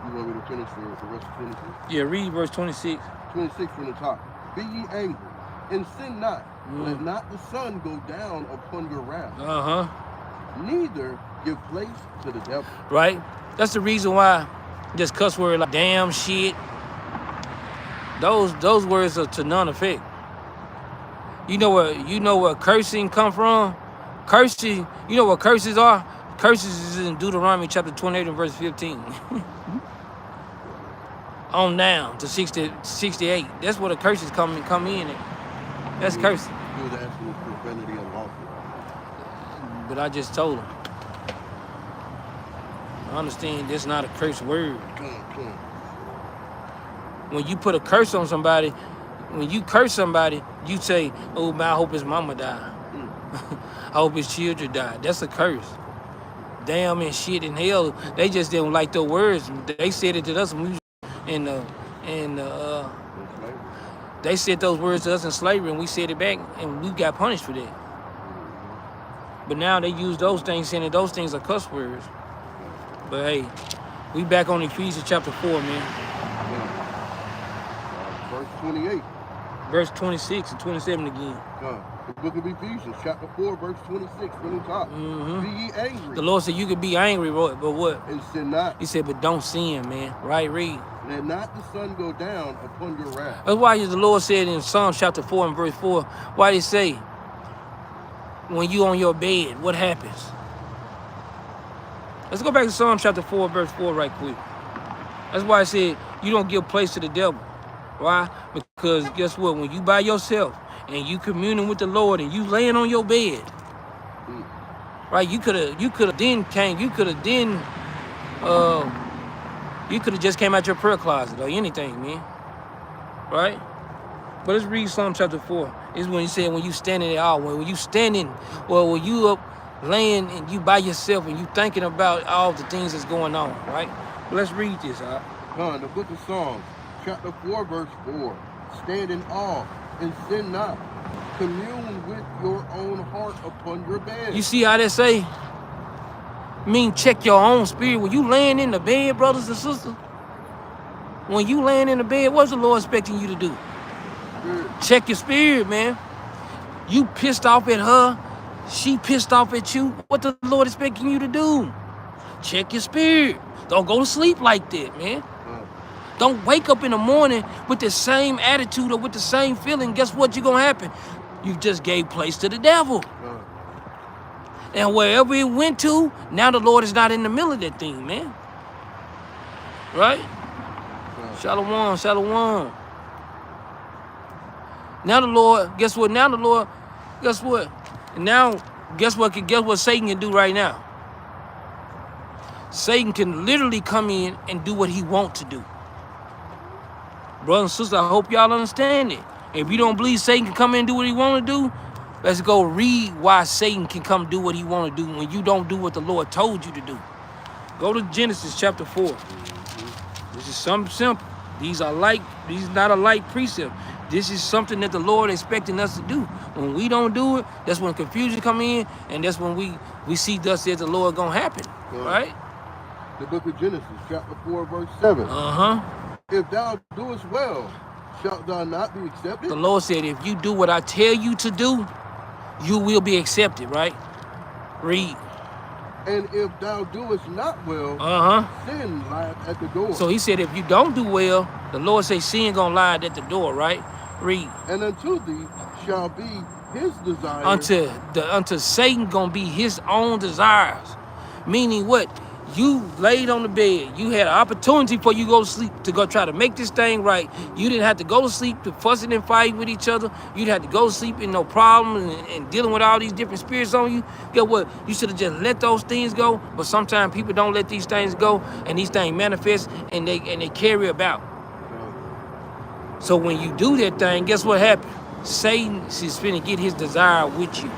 You want me to finish the rest of 26? Yeah, read verse 26. 26 from the top. Be ye angry, and sin not. Let not the sun go down upon your wrath. Neither give place to the devil. Right? That's the reason why this cuss word like damn, shit, those words are to none effect. You know where cursing come from? Cursing, you know what curses are? Curses is in Deuteronomy chapter 28 and verse 15. On down to 68. That's where the curses come in at. That's cursing. He was asking if profanity unlawful. But I just told him. I understand that's not a curse word. When you put a curse on somebody, when you curse somebody, you say, oh man, I hope his mama died. I hope his children died. That's a curse. Damn and shit and hell. They just didn't like the words. They said it to us when we they said those words to us in slavery and we said it back and we got punished for that. But now they use those things saying that those things are cuss words. But hey, we back on Ephesians chapter 4, man. Verse 28. Verse 26 and 27 again. The book of Ephesians, chapter 4, verse 26, from the top. Be ye angry. The Lord said you could be angry, but what? And sin not. He said, but don't sin, man. Right, read. Let not the sun go down upon your wrath. That's why the Lord said in Psalms chapter 4 and verse 4, why did he say, when you on your bed, what happens? Let's go back to Psalm chapter 4, verse 4 right quick. That's why I said you don't give place to the devil. Why? Because guess what? When you by yourself and you communing with the Lord and you laying on your bed, right? You could have then came. You could have then you could have just came out your prayer closet or anything, man. Right? But let's read Psalm chapter 4. This is when he said when you standing there, when you standing, well, when you up laying and you by yourself and you thinking about all the things that's going on, right? But let's read this, all right? The book of Psalms, chapter 4, verse 4. Stand in awe and sin not. Commune with your own heart upon your bed. You see how they say? Check your own spirit. When you laying in the bed, brothers and sisters, when you laying in the bed, what's the Lord expecting you to do? Check your spirit, man. You pissed off at her. She pissed off at you. What the Lord expecting you to do? Check your spirit. Don't go to sleep like that, man. Don't wake up in the morning with the same attitude or with the same feeling. Guess what you're going to happen? You just gave place to the devil. And wherever it went to, now the Lord is not in the middle of that thing, man. Right? Shalom, shalom. Now the Lord, guess what? Now the Lord, guess what? And now, guess what Satan can do right now? Satan can literally come in and do what he wants to do. Brothers and sisters, I hope y'all understand it. If you don't believe Satan can come in and do what he want to do, let's go read why Satan can come do what he want to do when you don't do what the Lord told you to do. Go to Genesis chapter 4. This is something simple. These are not a light precept. This is something that the Lord is expecting us to do. When we don't do it, that's when confusion come in, and that's when we see thus says the Lord gonna happen. Right? The book of Genesis, chapter 4, verse 7. If thou doest well, shalt thou not be accepted? The Lord said, if you do what I tell you to do, you will be accepted, right? Read. And if thou doest not well, sin lieth at the door. So he said, if you don't do well, the Lord say sin gonna lie at the door, right? Read. And unto thee shall be his desire. Unto Satan gonna be his own desires. Meaning what? You laid on the bed. You had an opportunity for you to go to sleep to go try to make this thing right. You didn't have to go to sleep to fussing and fighting with each other. You didn't have to go to sleep in no problem and dealing with all these different spirits on you. Guess what? You should have just let those things go. But sometimes people don't let these things go, and these things manifest and they carry about. So when you do that thing, guess what happened? Satan is finna get his desire with you.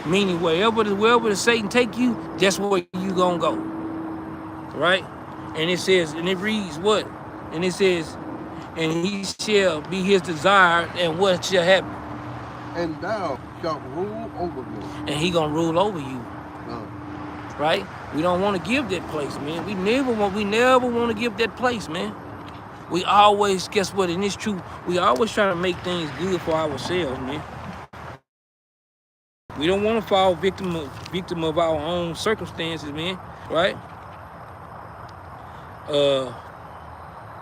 Meaning wherever the Satan take you, that's where you gonna go. Right? And it says, and it reads what? And it says, and he shall be his desire, and what shall happen? And thou shalt rule over him. And he gonna rule over you. Right? We don't want to give that place, man. We never want to give that place, man. We always, guess what? And it's true, we always try to make things good for ourselves, man. We don't want to fall victim of our own circumstances, man. Right?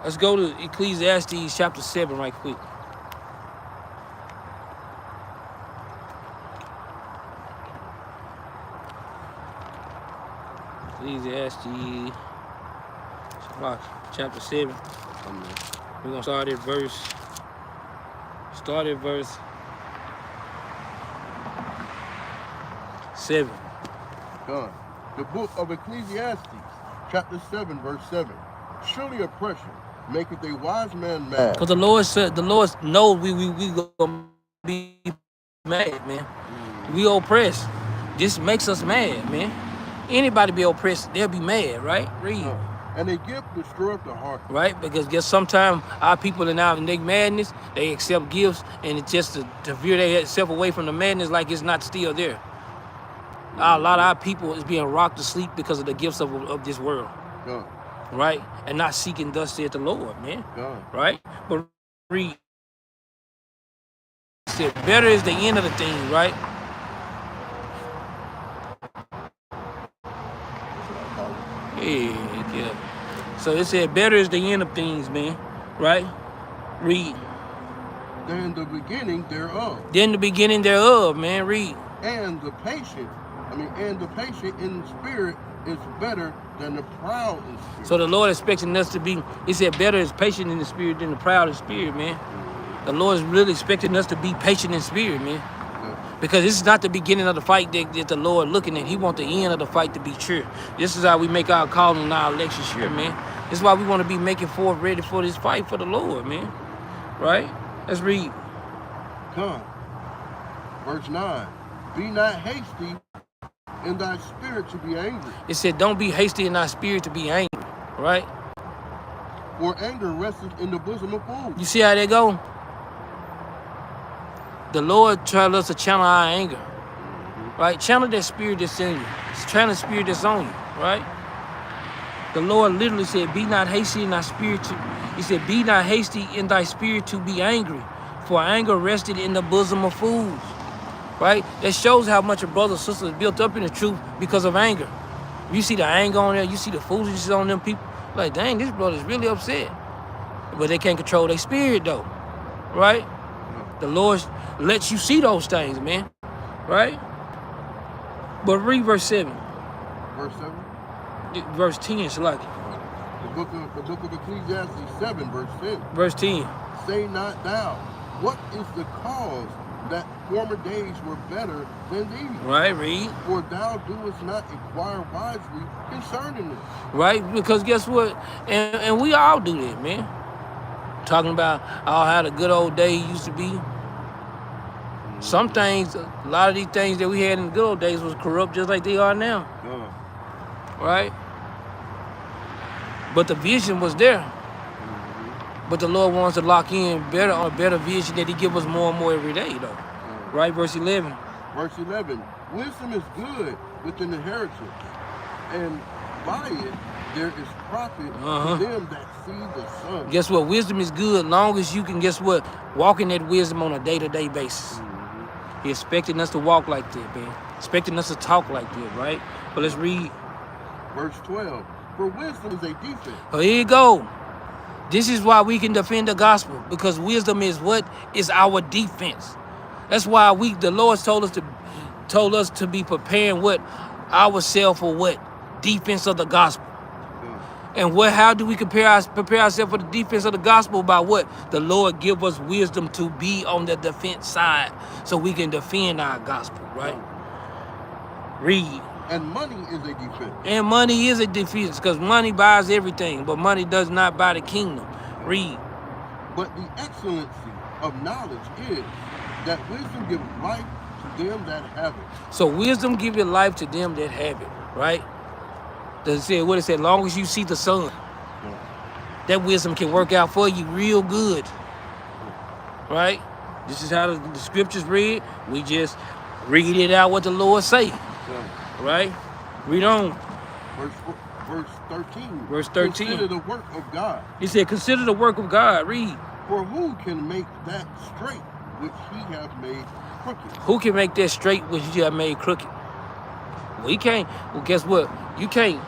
Let's go to Ecclesiastes chapter 7 right quick. Ecclesiastes chapter 7. We're gonna start at verse 7. God. The book of Ecclesiastes, chapter 7, verse 7. Surely oppression maketh a wise man mad. Because the Lord knows we gonna be mad, man. We oppressed. This makes us mad, man. Anybody be oppressed, they'll be mad, right? Read. And a gift destroyeth the heart. Right? Because guess sometimes our people in their madness, they accept gifts, and it's just to veer themselves away from the madness like it's not still there. A lot of our people is being rocked to sleep because of the gifts of this world. Right? And not seeking thus saith the Lord, man. Right? But read. It said, better is the end of the thing, right? Yeah. So it said, better is the end of things, man. Right? Read. Than the beginning thereof. Than the beginning thereof, man. Read. And the patient in spirit is better than the proud in spirit. So the Lord expecting us to be, he said, better is patient in the spirit than the proud in spirit, man. The Lord is really expecting us to be patient in spirit, man. Because this is not the beginning of the fight that the Lord looking at. He wants the end of the fight to be sure. This is how we make our calling and our election sure, man. This is why we want to be making forth ready for this fight for the Lord, man. Right? Let's read. Come. Verse 9. Be not hasty in thy spirit to be angry. It said, don't be hasty in thy spirit to be angry. Right? For anger resteth in the bosom of fools. You see how they go? The Lord tells us to channel our anger, right? Channel that spirit that's in you. Channel the spirit that's on you, right? The Lord literally said, be not hasty in thy spirit to, he said, be not hasty in thy spirit to be angry, for anger rested in the bosom of fools, right? That shows how much a brother or sister is built up in the truth because of anger. You see the anger on there, you see the foolishness on them people, like, dang, this brother's really upset. But they can't control their spirit though, right? The Lord lets you see those things, man. Right? But read verse 7. Verse 7? Verse 10, Shalaki. The book of Ecclesiastes 7, verse 10. Verse 10. Say not thou, what is the cause that former days were better than these? Right, read. For thou doest not inquire wisely concerning this. Right? Because guess what? And we all do that, man. Talking about how the good old days used to be. Some things, a lot of these things that we had in the good old days was corrupt just like they are now. Right? But the vision was there. But the Lord wants to lock in better on a better vision that he give us more and more every day, though. Right? Verse 11. Verse 11. Wisdom is good with an inheritance, and by it there is profit to them that see the sun. Guess what? Wisdom is good long as you can, guess what? Walk in that wisdom on a day-to-day basis. He's expecting us to walk like that, man. Expecting us to talk like that, right? But let's read. Verse 12. For wisdom is a defense. Oh, here you go. This is why we can defend the gospel, because wisdom is what is our defense. That's why the Lord told us to be preparing what ourselves for what defense of the gospel. And how do we prepare ourselves for the defense of the gospel? By what? The Lord give us wisdom to be on the defense side so we can defend our gospel, right? Read. And money is a defense. And money is a defense because money buys everything, but money does not buy the kingdom. Read. But the excellency of knowledge is that wisdom gives life to them that have it. So wisdom gives life to them that have it, right? Does it say what it said? Long as you see the sun, that wisdom can work out for you real good, right? This is how the scriptures read. We just read it out what the Lord say, right? Read on. Verse 13. Verse 13. Consider the work of God. He said, consider the work of God. Read. For who can make that straight which he hath made crooked? Who can make that straight which you have made crooked? Well, he can't. Well, guess what? You can't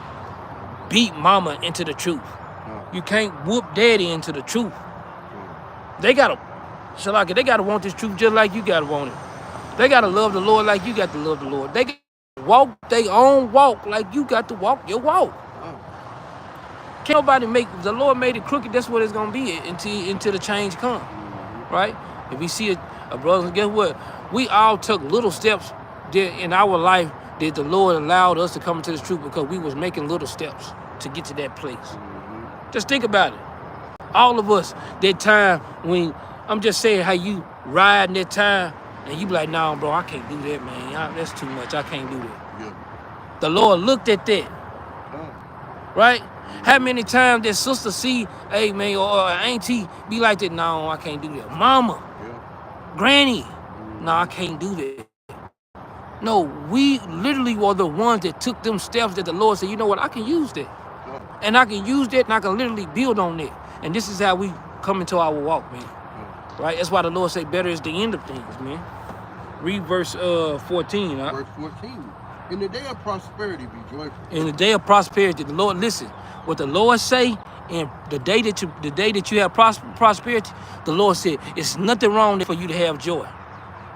beat mama into the truth. You can't whoop daddy into the truth. They gotta want this truth just like you gotta want it. They gotta love the Lord like you got to love the Lord. They gotta walk their own walk like you got to walk your walk. Can't nobody if the Lord made it crooked, that's what it's gonna be until the change come. Right? If we see a brother, guess what? We all took little steps in our life that the Lord allowed us to come into this truth because we was making little steps to get to that place. Just think about it. All of us, that time when, I'm just saying how you riding that time, and you be like, nah, bro, I can't do that, man. That's too much. I can't do that. Yeah. The Lord looked at that. Right? How many times that sister see, hey, man, or auntie be like that, no, I can't do that. Mama, granny, no, I can't do that. No, we literally were the ones that took them steps that the Lord said, you know what, I can use that. And I can use that and I can literally build on that. And this is how we come into our walk, man. Right? That's why the Lord said better is the end of things, man. Read verse 14. Verse 14. In the day of prosperity, be joyful. In the day of prosperity, the Lord, listen, what the Lord say, and the day that you have prosperity, the Lord said, it's nothing wrong for you to have joy.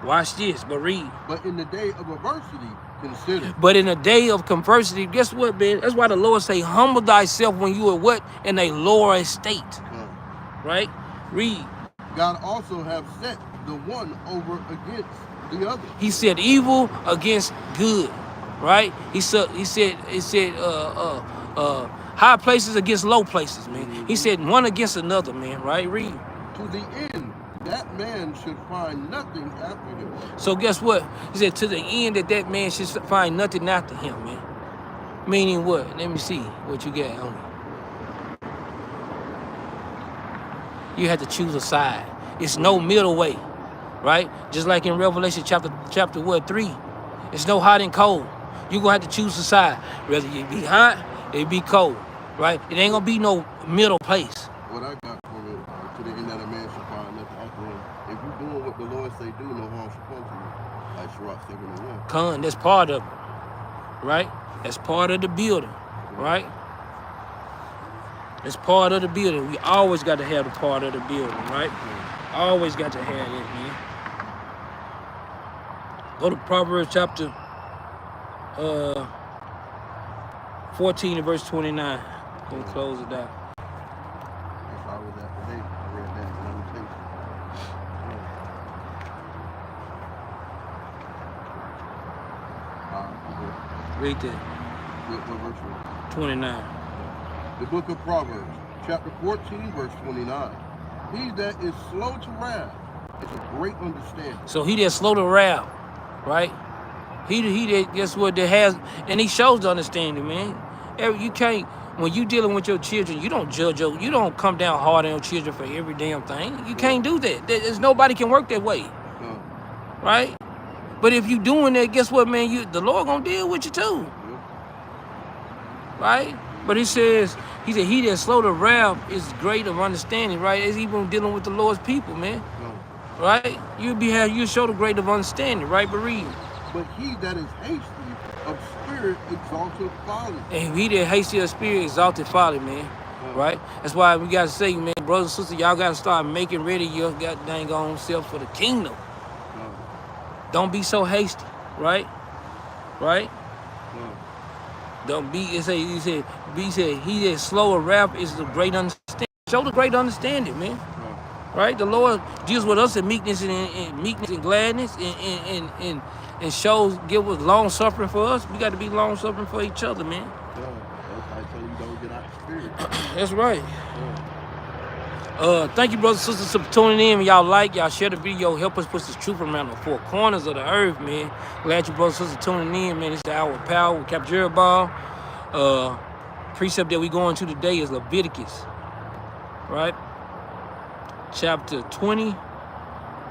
Watch this, but read. But in the day of adversity, consider. But in a day of conversity, guess what, man? That's why the Lord say, humble thyself when you are what? In a lower estate. Right? Read. God also have set the one over against the other. He said evil against good. Right? He said high places against low places, man. He said one against another, man. Right? Read. To the end that man should find nothing after him. So guess what? He said to the end that man should find nothing after him, man. Meaning what? Let me see what you got on you. You have to choose a side. It's no middle way, right? Just like in Revelation chapter 3, it's no hot and cold. You're gonna have to choose a side. Whether you be hot, it be cold, right? It ain't gonna be no middle place. What I got from it, to the end that a man should find nothing after him. If you're doing what the Lord say do, no harm should come to you. Like Sirach 7:1. Con, that's part of it, right? That's part of the building, right? It's part of the building. We always got to have the part of the building, right? Always got to have it, man. Go to Proverbs chapter 14 and verse 29. Gonna close it out. That's how I was at today. I read that in Lamentation. Read that. What verse? 29. The book of Proverbs, chapter 14, verse 29. He that is slow to wrath is a great understanding. So he that slow to wrath, right? He that, guess what, that has, and he shows the understanding, man. You can't, when you dealing with your children, you don't judge you don't come down hard on your children for every damn thing. You can't do that. There's nobody can work that way, right? But if you doing that, guess what, man? The Lord gonna deal with you too, right? But he said, he that slow to wrath is great of understanding, right? It's even dealing with the Lord's people, man, right? You show the great of understanding, right? But read. But he that is hasty of spirit exalted folly. And he that hasty of spirit exalted folly, man, right? That's why we gotta say, man, brothers and sisters, y'all gotta start making ready your goddamn own self for the kingdom. Don't be so hasty, right? Right? Don't be. He said, he that slow of wrath is the great understanding. Show the great understanding, man. Right? The Lord deals with us in meekness and meekness and gladness and shows, give us long suffering for us. We got to be long suffering for each other, man. That's how you don't get out the spirit. That's right. Thank you, brothers and sisters, for tuning in. Y'all share the video, help us push this truth around the four corners of the earth, man. Glad you brothers and sisters tuning in, man. It's the Hour of Power with Capt Jerubbaal. Precept that we going to today is Leviticus, right? Chapter 20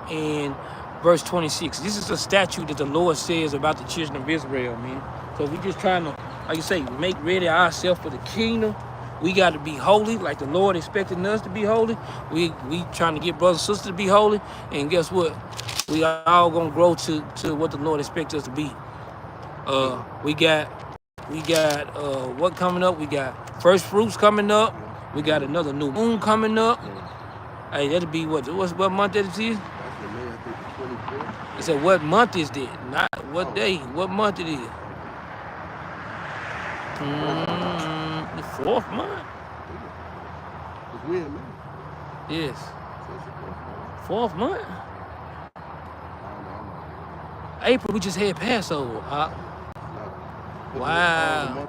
and verse 26. This is a statute that the Lord says about the children of Israel, man. So we just trying to, like you say, make ready ourselves for the kingdom. We got to be holy, like the Lord expecting us to be holy. We trying to get brothers and sisters to be holy. And guess what? We are all going to grow to what the Lord expects us to be. We got what coming up? We got first fruits coming up. We got another new moon coming up. Hey, that'll be what month that it is? It said, what month is that? Not what day, what month it is. The fourth month? Yes. Fourth month? April, we just had Passover. Wow.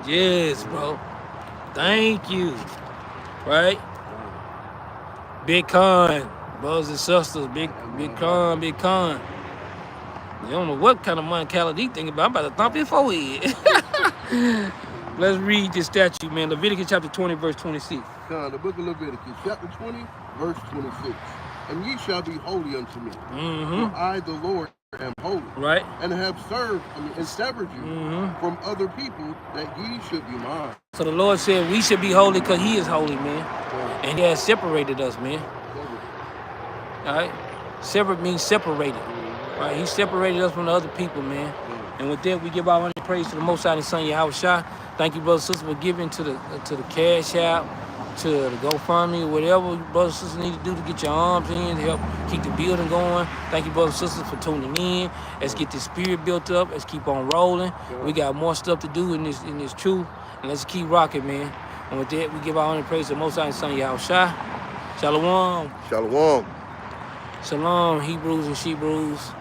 Yes, bro. Thank you. Right? Big con. Brothers and sisters, big con. You don't know what kind of mentality you think about. I'm about to thump your forehead. Let's read this statute, man. Leviticus chapter 20, verse 26. The book of Leviticus, chapter 20, verse 26. And ye shall be holy unto me. For I, the Lord, am holy. Right. And have and severed you from other people, that ye should be mine. So the Lord said we should be holy because he is holy, man. And he has separated us, man. All right? Separate means separated. Right? He separated us from the other people, man. And with that, we give our honor and praise to the Most High and Son, Yahweh Shah. Thank you, brothers and sisters, for giving to the Cash App, to the GoFundMe, whatever brothers and sisters need to do to get your arms in to help keep the building going. Thank you, brothers and sisters, for tuning in. Let's get this spirit built up. Let's keep on rolling. We got more stuff to do in this truth, and let's keep rocking, man. And with that, we give our honor and praise to the Most High and Son Yahushua. Shalom. Shalom. Shalom, Hebrews and Shebrews.